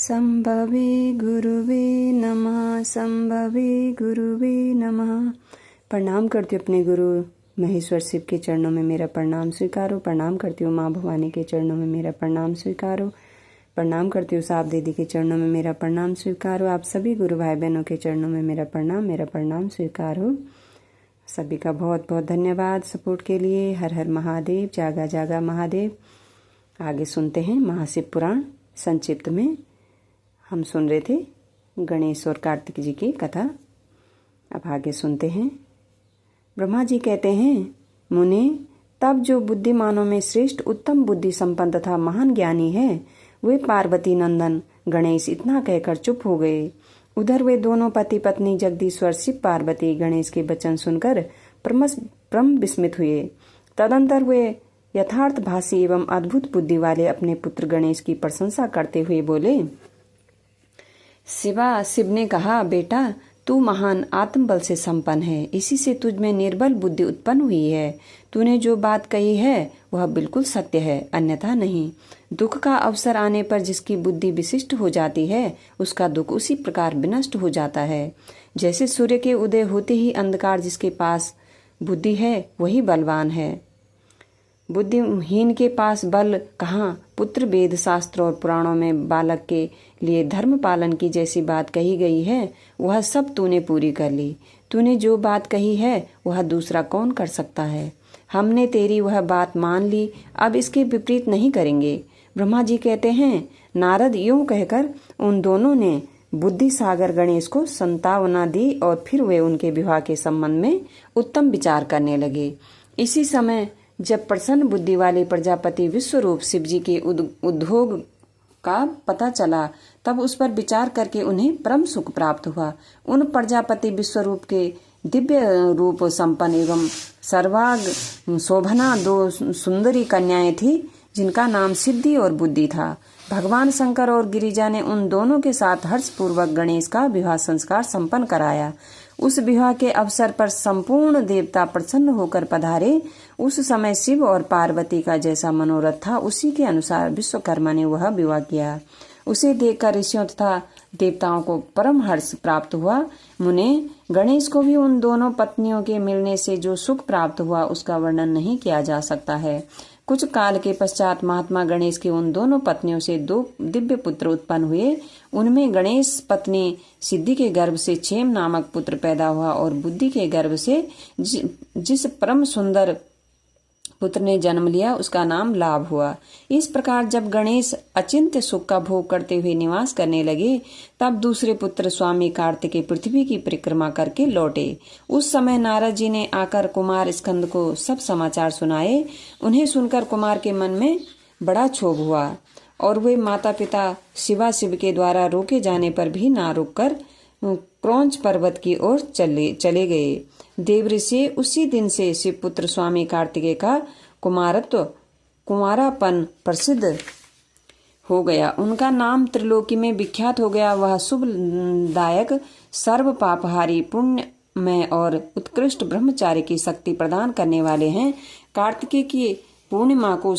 संभवे गुरुवे नमः। संभवे गुरुवे नमः। प्रणाम करती हूँ अपने गुरु महेश्वर शिव के चरणों में मेरा प्रणाम स्वीकारो। प्रणाम करती हूँ माँ भवानी के चरणों में मेरा प्रणाम स्वीकारो। प्रणाम करती हूँ साप दीदी के चरणों में मेरा प्रणाम स्वीकारो। आप सभी गुरु भाई बहनों के चरणों में मेरा प्रणाम स्वीकारो। सभी का बहुत बहुत धन्यवाद सपोर्ट के लिए। हर हर महादेव। जागा जागा महादेव। आगे सुनते हैं महाशिव पुराण। संक्षिप्त में हम सुन रहे थे गणेश और कार्तिक जी की कथा। अब आगे सुनते हैं। ब्रह्मा जी कहते हैं, मुने, तब जो बुद्धिमानों में श्रेष्ठ उत्तम बुद्धि संपन्न तथा महान ज्ञानी है, वे पार्वती नंदन गणेश इतना कहकर चुप हो गए। उधर वे दोनों पति पत्नी जगदीश्वर शिव पार्वती गणेश के वचन सुनकर परम विस्मित हुए। तदंतर वे यथार्थ भाषी एवं अद्भुत बुद्धि वाले अपने पुत्र गणेश की प्रशंसा करते हुए बोले। शिव ने कहा, बेटा, तू महान आत्मबल से संपन्न है, इसी से तुझ में निर्बल बुद्धि उत्पन्न हुई है। तूने जो बात कही है वह बिल्कुल सत्य है, अन्यथा नहीं। दुख का अवसर आने पर जिसकी बुद्धि विशिष्ट हो जाती है, उसका दुख उसी प्रकार विनष्ट हो जाता है। जैसे सूर्य के उदय होते ही अंधकार जिसके पास बुद्धि है वही बलवान है। बुद्धिहीन के पास बल कहाँ। पुत्र वेद शास्त्र और पुराणों में बालक के लिए धर्म पालन की जैसी बात कही गई है, वह सब तूने पूरी कर ली। तूने जो बात कही है वह दूसरा कौन कर सकता है। हमने तेरी वह बात मान ली, अब इसके विपरीत नहीं करेंगे। ब्रह्मा जी कहते हैं, नारद यूं कहकर उन दोनों ने बुद्धि सागर गणेश को संतावना दी और फिर वे उनके विवाह के संबंध में उत्तम विचार करने लगे। इसी समय जब प्रसन्न बुद्धि वाले प्रजापति विश्वरूप शिव जी के उद्योग का पता चला, तब उस पर विचार करके उन्हें परम सुख प्राप्त हुआ। उन प्रजापति विश्वरूप के दिव्य रूप संपन्न एवं सर्वांग शोभना दो सुंदरी कन्याएं थी, जिनका नाम सिद्धि और बुद्धि था। भगवान शंकर और गिरिजा ने उन दोनों के साथ हर्षपूर्वक गणेश का विवाह संस्कार संपन्न कराया। उस विवाह के अवसर पर संपूर्ण देवता प्रसन्न होकर पधारे। उस समय शिव और पार्वती का जैसा मनोरथ था, उसी के अनुसार विश्वकर्मा ने वह विवाह किया। उसे देखकर ऋषियों तथा देवताओं को परम हर्ष प्राप्त हुआ। मुने, गणेश को भी उन दोनों पत्नियों के मिलने से जो सुख प्राप्त हुआ उसका वर्णन नहीं किया जा सकता है। कुछ काल के पश्चात महात्मा गणेश के उन दोनों पत्नियों से 2 दिव्य पुत्र उत्पन्न हुए। उनमें गणेश पत्नी सिद्धि के गर्भ से क्षेम नामक पुत्र पैदा हुआ और बुद्धि के गर्भ से जिस परम सुंदर पुत्र ने जन्म लिया उसका नाम लाभ हुआ। इस प्रकार जब गणेश अचिंत्य सुख का भोग करते हुए निवास करने लगे, तब दूसरे पुत्र स्वामी कार्तिकेय पृथ्वी की परिक्रमा करके लौटे। उस समय नारद जी ने आकर कुमार स्कंद को सब समाचार सुनाए। उन्हें सुनकर कुमार के मन में बड़ा क्षोभ हुआ और वे माता पिता शिव के द्वारा रोके जाने पर भी ना रुककर क्रौंच पर्वत की ओर चले गए। देवऋषि उसी दिन से शिवपुत्र स्वामी कार्तिकेय का कुमारापन प्रसिद्ध हो गया। उनका नाम त्रिलोकी में विख्यात हो गया। वह शुभदायक, सर्व पापहारी, पुण्यमय और उत्कृष्ट ब्रह्मचार्य की शक्ति प्रदान करने वाले हैं। कार्तिक की पूर्णिमा को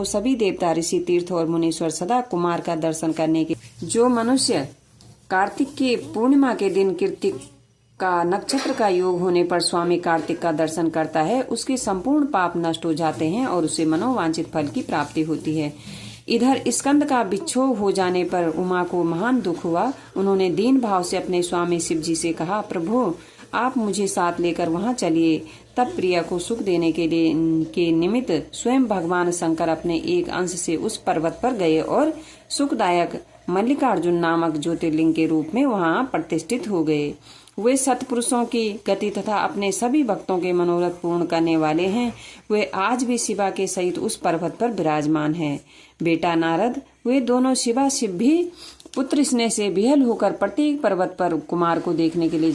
सभी देवता ऋषि तीर्थ और मुनीश्वर सदा कुमार का दर्शन करने के जो मनुष्य कार्तिक की पूर्णिमा के दिन कृतिक का नक्षत्र का योग होने पर स्वामी कार्तिक का दर्शन करता है, उसके संपूर्ण पाप नष्ट हो जाते हैं और उसे मनोवांछित फल की प्राप्ति होती है। इधर स्कंद का विक्षोभ हो जाने पर उमा को महान दुख हुआ। उन्होंने दीन भाव से अपने स्वामी शिव जी से कहा, प्रभु, आप मुझे साथ लेकर वहां चलिए। तब प्रिया को सुख देने के निमित्त स्वयं भगवान शंकर अपने एक अंश से उस पर्वत पर गए और सुखदायक मल्लिकार्जुन नामक ज्योतिर्लिंग के रूप में वहां प्रतिष्ठित हो गए। वे सत्पुरुषों की गति तथा अपने सभी भक्तों के मनोरथ पूर्ण करने वाले हैं। वे आज भी शिवा के सहित उस पर्वत पर विराजमान हैं। बेटा नारद, वे दोनों शिव भी पुत्र स्नेह से विहल होकर प्रत्येक पर्वत पर कुमार को देखने के लिए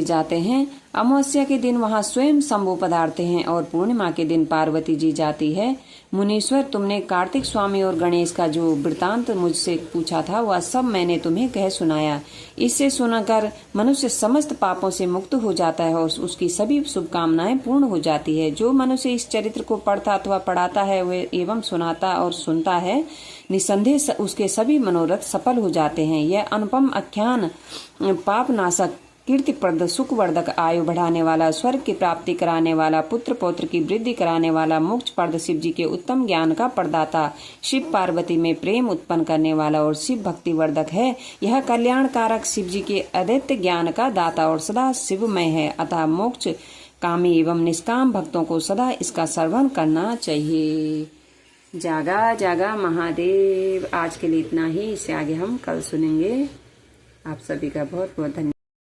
जाते हैं। अमावस्या के दिन वहां स्वयं शंभु पधारते हैं और पूर्णिमा के दिन पार्वती जी जाती है। मुनीश्वर, तुमने कार्तिक स्वामी और गणेश का जो वृतांत मुझसे पूछा था वह सब मैंने तुम्हें कह सुनाया। इससे सुनकर मनुष्य समस्त पापों से मुक्त हो जाता है और उसकी सभी शुभकामनाएं पूर्ण हो जाती है। जो मनुष्य इस चरित्र को पढ़ता अथवा पढ़ाता है वे एवं सुनाता और सुनता है, निसंदेह उसके सभी मनोरथ सफल हो जाते हैं। यह अनुपम आख्यान पाप नाशक, कीर्तिप्रद, सुखवर्धक, आयु बढ़ाने वाला, स्वर्ग की प्राप्ति कराने वाला, पुत्र पौत्र की वृद्धि कराने वाला, मोक्ष प्रद, शिव जी के उत्तम ज्ञान का प्रदाता, शिव पार्वती में प्रेम उत्पन्न करने वाला और शिव भक्ति वर्धक है। यह कल्याण कारक, शिव जी के अद्वैत ज्ञान का दाता और सदा शिवमय है। अतः मोक्ष कामी एवं निष्काम भक्तों को सदा इसका श्रवण करना चाहिए। जागा जागा महादेव। आज के लिए इतना ही, इससे आगे हम कल सुनेंगे। आप सभी का बहुत बहुत धन्यवाद।